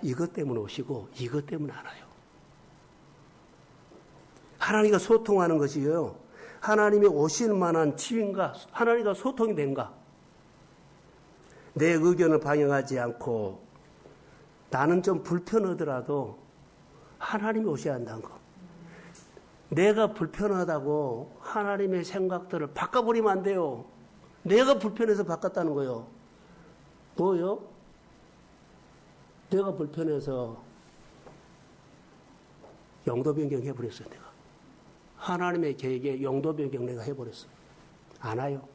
이것 때문에 오시고 이것 때문에 안 와요. 하나님과 소통하는 것이요. 하나님이 오실 만한 치유인가? 하나님과 소통이 된가? 내 의견을 방영하지 않고 나는 좀 불편하더라도 하나님이 오셔야 한다는 거. 내가 불편하다고 하나님의 생각들을 바꿔버리면 안 돼요. 내가 불편해서 바꿨다는 거예요. 뭐요? 내가 불편해서 용도 변경 해버렸어요, 내가. 하나님의 계획에 용도 변경 내가 해버렸어요. 안 와요.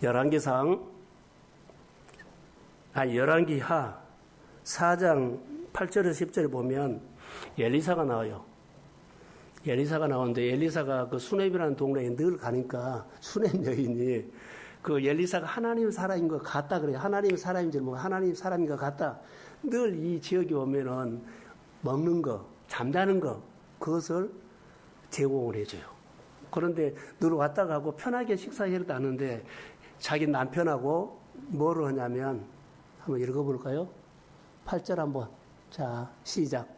열왕기하 4장 8절에서 10절에 보면 엘리사가 나와요. 엘리사가 나오는데 엘리사가 그 수넴이라는 동네에 늘 가니까 수넴 여인이 그 엘리사가 하나님 사람인 것 같다 그래요. 하나님 사람인 줄 모르고 하나님 사람인 것 같다. 늘 이 지역에 오면은 먹는 거, 잠자는 거 그것을 제공을 해줘요. 그런데 늘 왔다 가고 편하게 식사해도 하는데 자기 남편하고 뭐를 하냐면 한번 읽어볼까요? 8절 한번. 자, 시작.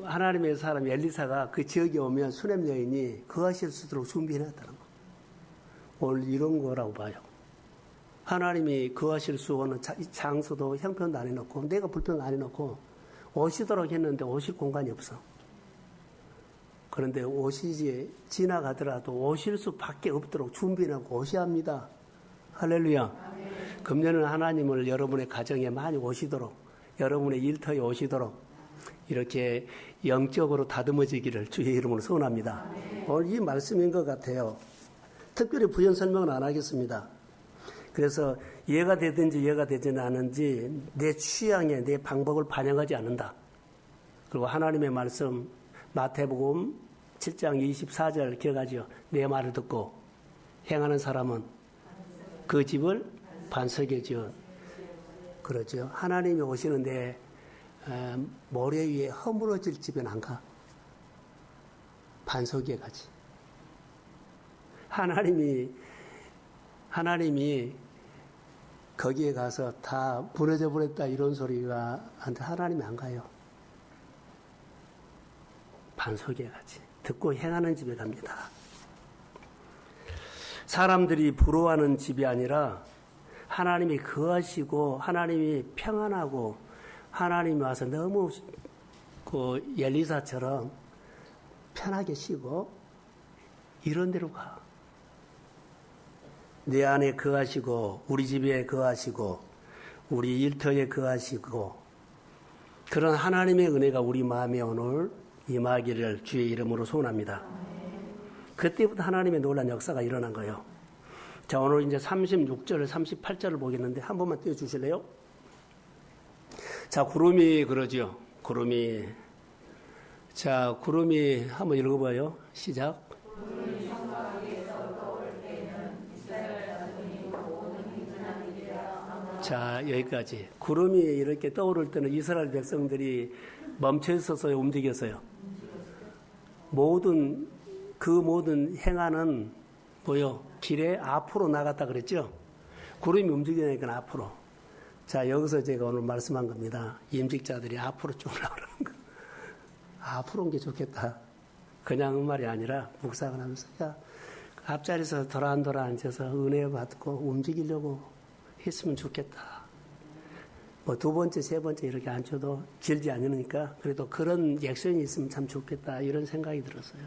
하나님의 사람 엘리사가 그 지역에 오면 수넴 여인이 거하실 수 있도록 준비해놨다는 거. 오늘 이런 거라고 봐요. 하나님이 거하실 수 있는 장소도 형편도 안 해놓고 내가 불편 안 해놓고 오시도록 했는데 오실 공간이 없어. 그런데 오시지 지나가더라도 오실 수밖에 없도록 준비해놓고 오셔야 합니다. 할렐루야. 금년은 하나님을 여러분의 가정에 많이 오시도록 여러분의 일터에 오시도록 이렇게 영적으로 다듬어지기를 주의 이름으로 소원합니다. 오늘 이 말씀인 것 같아요. 특별히 부연 설명은 안 하겠습니다. 그래서 이해가 되든지 이해가 되지는 않은지 내 취향에 내 방법을 반영하지 않는다. 그리고 하나님의 말씀 마태복음 7장 24절 기억하죠. 내 말을 듣고 행하는 사람은 그 집을 반석에 지은 그러죠. 하나님이 오시는데 모래 위에 허물어질 집엔 안 가. 반석 위에 가지. 하나님이 거기에 가서 다 무너져 버렸다 이런 소리가 하나님이 안 가요. 반석 위에 가지. 듣고 행하는 집에 갑니다. 사람들이 부러워하는 집이 아니라 하나님이 거하시고 하나님이 평안하고 하나님이 와서 너무 그 엘리사처럼 편하게 쉬고 이런 데로 가. 내 안에 거하시고 우리 집에 거하시고 우리 일터에 거하시고 그런 하나님의 은혜가 우리 마음에 오늘 임하기를 주의 이름으로 소원합니다. 그때부터 하나님의 놀라운 역사가 일어난 거예요. 자, 오늘 이제 36절, 38절을 보겠는데 한 번만 띄워주실래요? 자, 구름이 그러죠. 구름이 한번 읽어봐요. 시작. 자, 여기까지. 구름이 이렇게 떠오를 때는 이스라엘 백성들이 멈춰 있어서 움직였어요. 모든 행하는 길에 앞으로 나갔다 그랬죠? 구름이 움직이니까 앞으로. 자, 여기서 제가 오늘 말씀한 겁니다. 임직자들이 앞으로 쭉 나오라는 거. 앞으로 온 게 좋겠다. 그냥 말이 아니라 묵상을 하면서 앞자리에서 도란도란 앉아서 은혜 받고 움직이려고 했으면 좋겠다. 두 번째, 세 번째 이렇게 앉혀도 길지 않으니까 그래도 그런 액션이 있으면 참 좋겠다 이런 생각이 들었어요.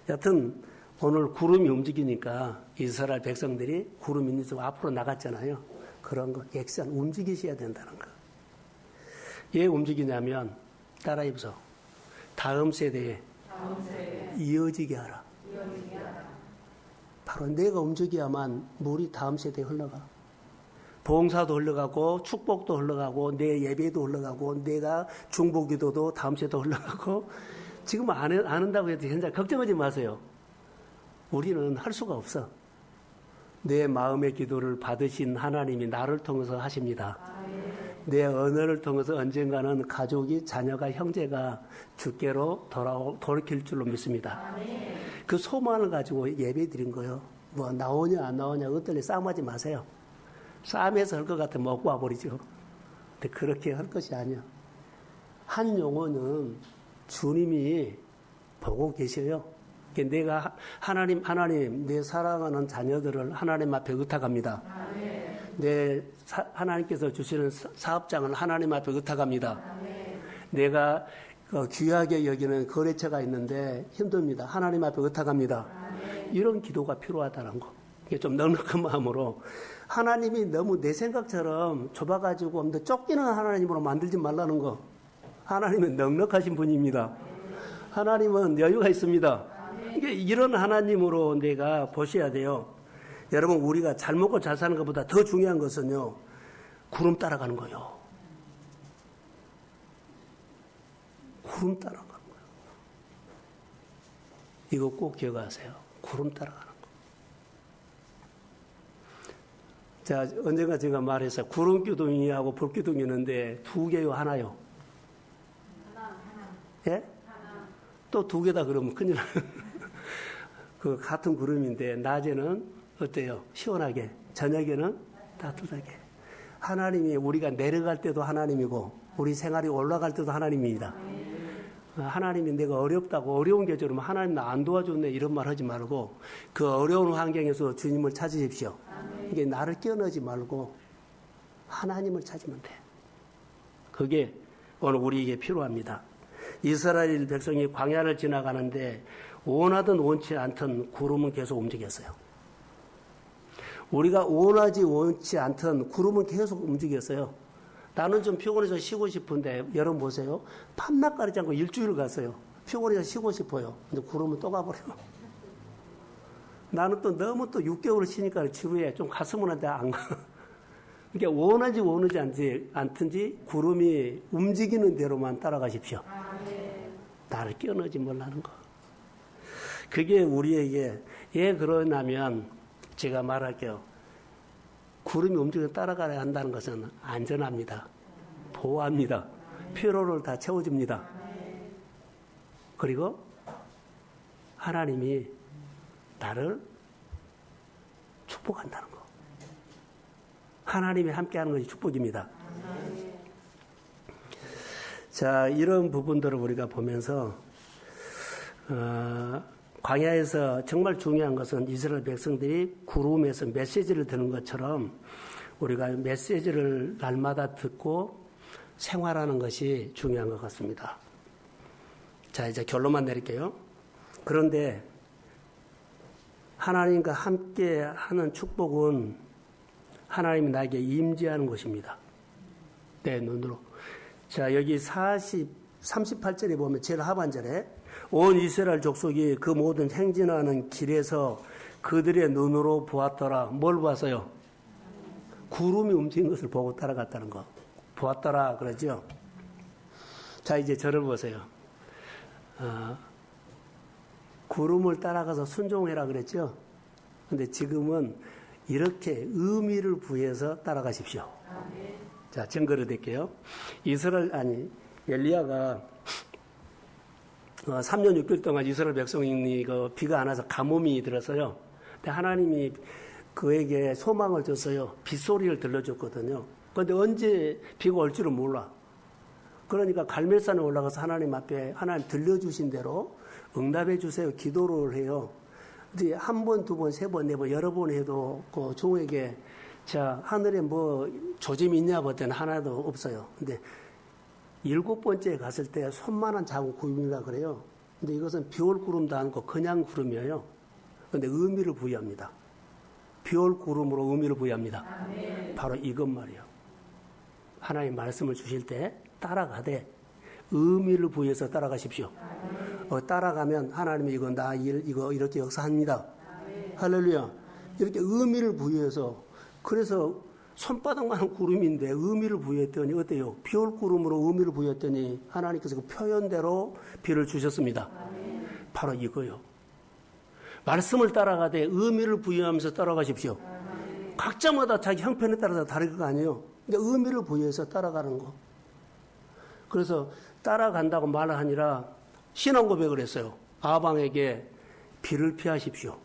여튼 오늘 구름이 움직이니까 이스라엘 백성들이 구름이 있는 쪽 앞으로 나갔잖아요. 그런 거 액션 움직이셔야 된다는 거. 왜 움직이냐면 따라해보세요. 다음 세대에 이어지게 하라. 바로 내가 움직여야만 물이 다음 세대에 흘러가. 봉사도 흘러가고 축복도 흘러가고 내 예배도 흘러가고 내가 중보기도도 다음 세대도 흘러가고 지금 안 한다고 해도 현재 걱정하지 마세요. 우리는 할 수가 없어. 내 마음의 기도를 받으신 하나님이 나를 통해서 하십니다. 내 언어를 통해서 언젠가는 가족이, 자녀가, 형제가 주께로 돌이킬 줄로 믿습니다. 그 소망을 가지고 예배 드린 거예요. 뭐 나오냐 안 나오냐 어떨래 싸움하지 마세요. 싸움에서 할 것 같으면 먹고 와버리죠. 근데 그렇게 할 것이 아니야. 한 영혼은 주님이 보고 계셔요. 내가 하나님, 내 사랑하는 자녀들을 하나님 앞에 의탁합니다. 하나님께서 주시는 사업장을 하나님 앞에 의탁합니다. 내가 귀하게 여기는 거래처가 있는데 힘듭니다. 하나님 앞에 의탁합니다. 이런 기도가 필요하다는 거. 이게 좀 넉넉한 마음으로 하나님이 너무 내 생각처럼 좁아가지고 쫓기는 하나님으로 만들지 말라는 거. 하나님은 넉넉하신 분입니다. 하나님은 여유가 있습니다. 이런 하나님으로 내가 보셔야 돼요. 여러분, 우리가 잘 먹고 잘 사는 것보다 더 중요한 것은요, 구름 따라가는 거예요. 구름 따라가는 거예요. 이거 꼭 기억하세요. 구름 따라가는 거. 자, 언젠가 제가 말했어요. 구름 기둥이하고 불 기둥이 있는데 두 개요, 하나요? 하나. 예? 하나. 또 두 개다 그러면 큰일 나요. 그 같은 구름인데 낮에는 어때요? 시원하게. 저녁에는 따뜻하게. 하나님이 우리가 내려갈 때도 하나님이고 우리 생활이 올라갈 때도 하나님입니다. 하나님이 내가 어렵다고 어려운 계절이면 하나님 나 안 도와줬네 이런 말 하지 말고 그 어려운 환경에서 주님을 찾으십시오. 이게 나를 끼어넣지 말고 하나님을 찾으면 돼. 그게 오늘 우리에게 필요합니다. 이스라엘 백성이 광야를 지나가는데 원하든 원치 않든 구름은 계속 움직였어요. 우리가 원하지 원치 않든 구름은 계속 움직였어요. 나는 좀 피곤해서 쉬고 싶은데 여러분 보세요. 밤낮 가리지 않고 일주일 갔어요. 피곤해서 쉬고 싶어요. 근데 구름은 또 가버려요. 나는 또 너무 또 6개월을 쉬니까 지루해. 좀 갔으면 한데 안 가. 그러니까 원하지 않든지 구름이 움직이는 대로만 따라가십시오. 나를 끼어넣지 말라는 거. 그게 우리에게 왜 그러냐면 제가 말할게요. 구름이 움직여 따라가야 한다는 것은 안전합니다. 보호합니다. 피로를 다 채워줍니다. 그리고 하나님이 나를 축복한다는 거. 하나님이 함께하는 것이 축복입니다. 자, 이런 부분들을 우리가 보면서 광야에서 정말 중요한 것은 이스라엘 백성들이 구름에서 메시지를 듣는 것처럼 우리가 메시지를 날마다 듣고 생활하는 것이 중요한 것 같습니다. 자, 이제 결론만 내릴게요. 그런데 하나님과 함께 하는 축복은 하나님이 나에게 임재하는 것입니다. 내 눈으로. 자, 여기 38절에 보면 제일 하반절에 온 이스라엘 족속이 그 모든 행진하는 길에서 그들의 눈으로 보았더라. 뭘 보았어요? 구름이 움직인 것을 보고 따라갔다는 거. 보았더라 그러죠. 자, 이제 저를 보세요. 구름을 따라가서 순종해라 그랬죠. 근데 지금은 이렇게 의미를 부여해서 따라가십시오. 자, 증거를 드릴게요. 엘리야가 3년 6개월 동안 이스라엘 백성이 비가 안 와서 가뭄이 들었어요. 근데 하나님이 그에게 소망을 줬어요. 빗소리를 들려줬거든요. 그런데 언제 비가 올 줄은 몰라. 그러니까 갈멜산에 올라가서 하나님 앞에 하나님 들려주신 대로 응답해 주세요. 기도를 해요. 이제 한 번, 두 번, 세 번, 네 번, 여러 번 해도 그 종에게 자, 하늘에 뭐 조짐이 있냐 봤더니 하나도 없어요. 근데 7번째 갔을 때 손만한 작은 구름이라 그래요. 근데 이것은 비올 구름도 아니고 그냥 구름이에요. 근데 의미를 부여합니다. 비올 구름으로 의미를 부여합니다. 아멘. 바로 이것 말이에요. 하나님 말씀을 주실 때 따라가되 의미를 부여해서 따라가십시오. 따라가면 하나님이 이거 나 이거 이렇게 역사합니다. 아멘. 할렐루야. 이렇게 의미를 부여해서 그래서 손바닥만한 구름인데 의미를 부여했더니 어때요? 비올 구름으로 의미를 부여했더니 하나님께서 그 표현대로 비를 주셨습니다. 아멘. 바로 이거요. 말씀을 따라가되 의미를 부여하면서 따라가십시오. 아멘. 각자마다 자기 형편에 따라서 다를 거 아니에요. 근데 의미를 부여해서 따라가는 거. 그래서 따라간다고 말을 하니라 신앙 고백을 했어요. 아방에게 비를 피하십시오.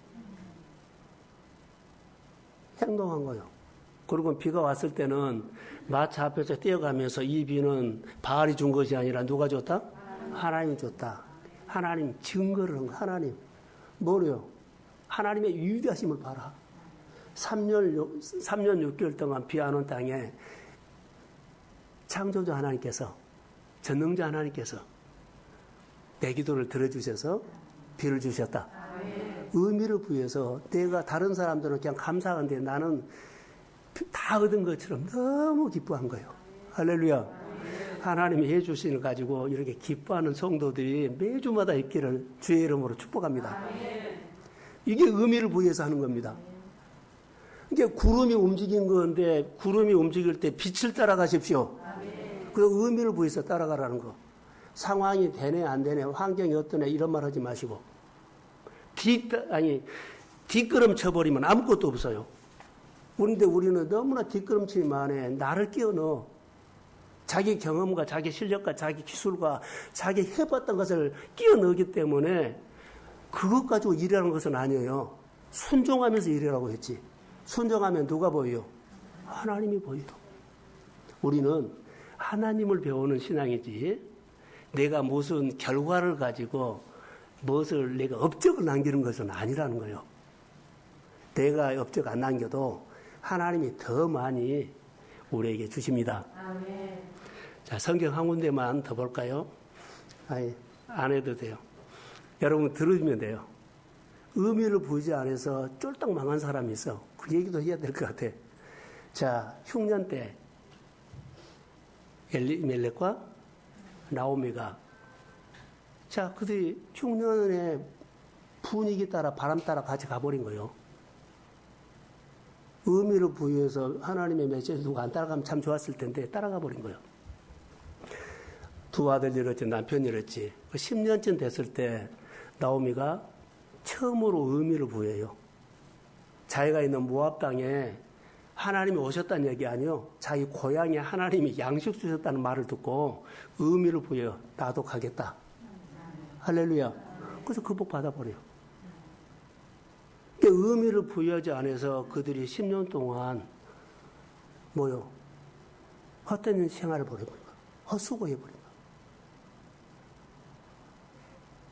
행동한 거예요. 그리고 비가 왔을 때는 마차 앞에서 뛰어가면서 이 비는 바알이 준 것이 아니라 누가 줬다? 하나님이 줬다. 하나님 증거를 한 거. 하나님 뭐래요? 하나님의 위대하심을 봐라. 3년 6개월 동안 비 안 온 땅에 창조주 하나님께서, 전능자 하나님께서 내 기도를 들어주셔서 비를 주셨다. 의미를 부여해서 내가 다른 사람들은 그냥 감사하는데 나는 다 얻은 것처럼 너무 기뻐한 거예요. 할렐루야. 하나님이 해주시는 걸 가지고 이렇게 기뻐하는 성도들이 매주마다 있기를 주의 이름으로 축복합니다. 이게 의미를 부여해서 하는 겁니다. 이게 구름이 움직인 건데 구름이 움직일 때 빛을 따라가십시오. 그 의미를 부여해서 따라가라는 거. 상황이 되네 안 되네 환경이 어떠네 이런 말 하지 마시고 뒷걸음 쳐버리면 아무것도 없어요. 그런데 우리는 너무나 뒷걸음치기 만해 나를 끼워 넣어. 자기 경험과 자기 실력과 자기 기술과 자기 해봤던 것을 끼워 넣기 때문에 그것 가지고 일하는 것은 아니에요. 순종하면서 일하라고 했지. 순종하면 누가 보여요? 하나님이 보여요. 우리는 하나님을 배우는 신앙이지 내가 무슨 결과를 가지고 무엇을 내가 업적을 남기는 것은 아니라는 거예요. 내가 업적 안 남겨도 하나님이 더 많이 우리에게 주십니다. 아멘. 자, 성경 한 군데만 더 볼까요? 아니, 안 해도 돼요. 여러분 들으시면 돼요. 의미를 부여하지 않아서 쫄딱 망한 사람이 있어. 그 얘기도 해야 될 것 같아. 자, 흉년 때 엘리멜렉과 나오미가 자, 그들이 흉년의 분위기 따라 바람 따라 같이 가버린 거예요. 의미를 부여해서 하나님의 메시지 누가 안 따라가면 참 좋았을 텐데 따라가 버린 거예요. 두 아들 잃었지, 남편 잃었지. 10년쯤 됐을 때 나오미가 처음으로 의미를 부여해요. 자기가 있는 모압 땅에 하나님이 오셨다는 얘기 아니요. 자기 고향에 하나님이 양식 주셨다는 말을 듣고 의미를 부여해요. 나도 가겠다. 할렐루야. 그래서 그 복 받아버려요. 의미를 부여하지 않아서 그들이 10년 동안 뭐요? 헛된 생활을 벌여버린 거야. 헛수고해버린 거야.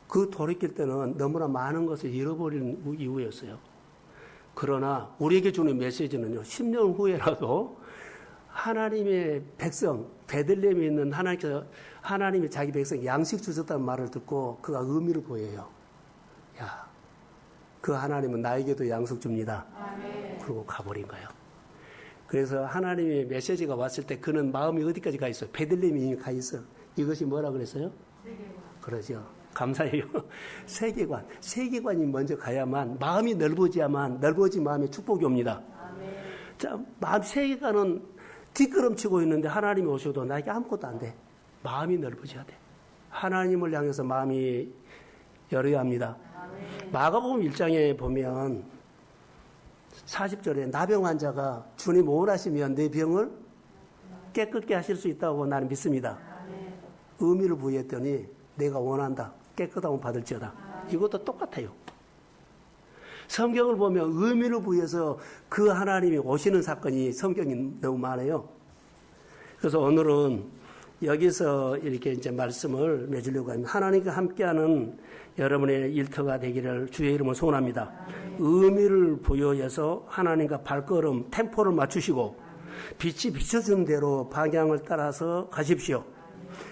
그 돌이킬 때는 너무나 많은 것을 잃어버린 이후였어요. 그러나 우리에게 주는 메시지는요. 10년 후에라도 하나님의 백성, 베들레헴에 있는 하나님께서 하나님이 자기 백성 양식 주셨다는 말을 듣고 그가 의미를 보여요. 야, 그 하나님은 나에게도 양식 줍니다. 아멘. 그러고 가버린 거예요. 그래서 하나님의 메시지가 왔을 때 그는 마음이 어디까지 가 있어요? 베들레헴에 이미 가 있어. 이것이 뭐라 그랬어요? 세계관. 그러죠. 감사해요. 세계관. 세계관이 먼저 가야만 마음이 넓어지 마음에 축복이 옵니다. 아멘. 자, 마음 세계관은 뒷걸음치고 있는데 하나님이 오셔도 나에게 아무것도 안 돼. 마음이 넓어져야 돼. 하나님을 향해서 마음이 열어야 합니다. 아멘. 마가복음 1장에 보면 40절에 나병 환자가 주님 원하시면 내 병을 깨끗게 하실 수 있다고 나는 믿습니다. 아멘. 의미를 부여했더니 내가 원한다. 깨끗하면 받을지어다. 이것도 똑같아요. 성경을 보면 의미를 부여해서 그 하나님이 오시는 사건이 성경이 너무 많아요. 그래서 오늘은 여기서 이렇게 이제 말씀을 맺으려고 합니다. 하나님과 함께하는 여러분의 일터가 되기를 주의 이름으로 소원합니다. 의미를 부여해서 하나님과 발걸음, 템포를 맞추시고 빛이 비춰준 대로 방향을 따라서 가십시오.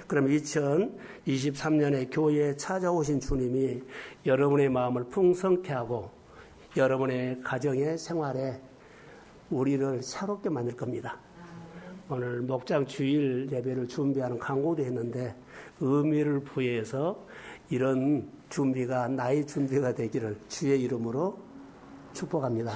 그럼 2023년에 교회에 찾아오신 주님이 여러분의 마음을 풍성케 하고 여러분의 가정의 생활에 우리를 새롭게 만들 겁니다. 오늘 목장 주일 예배를 준비하는 광고도 했는데 의미를 부여해서 이런 준비가 나의 준비가 되기를 주의 이름으로 축복합니다.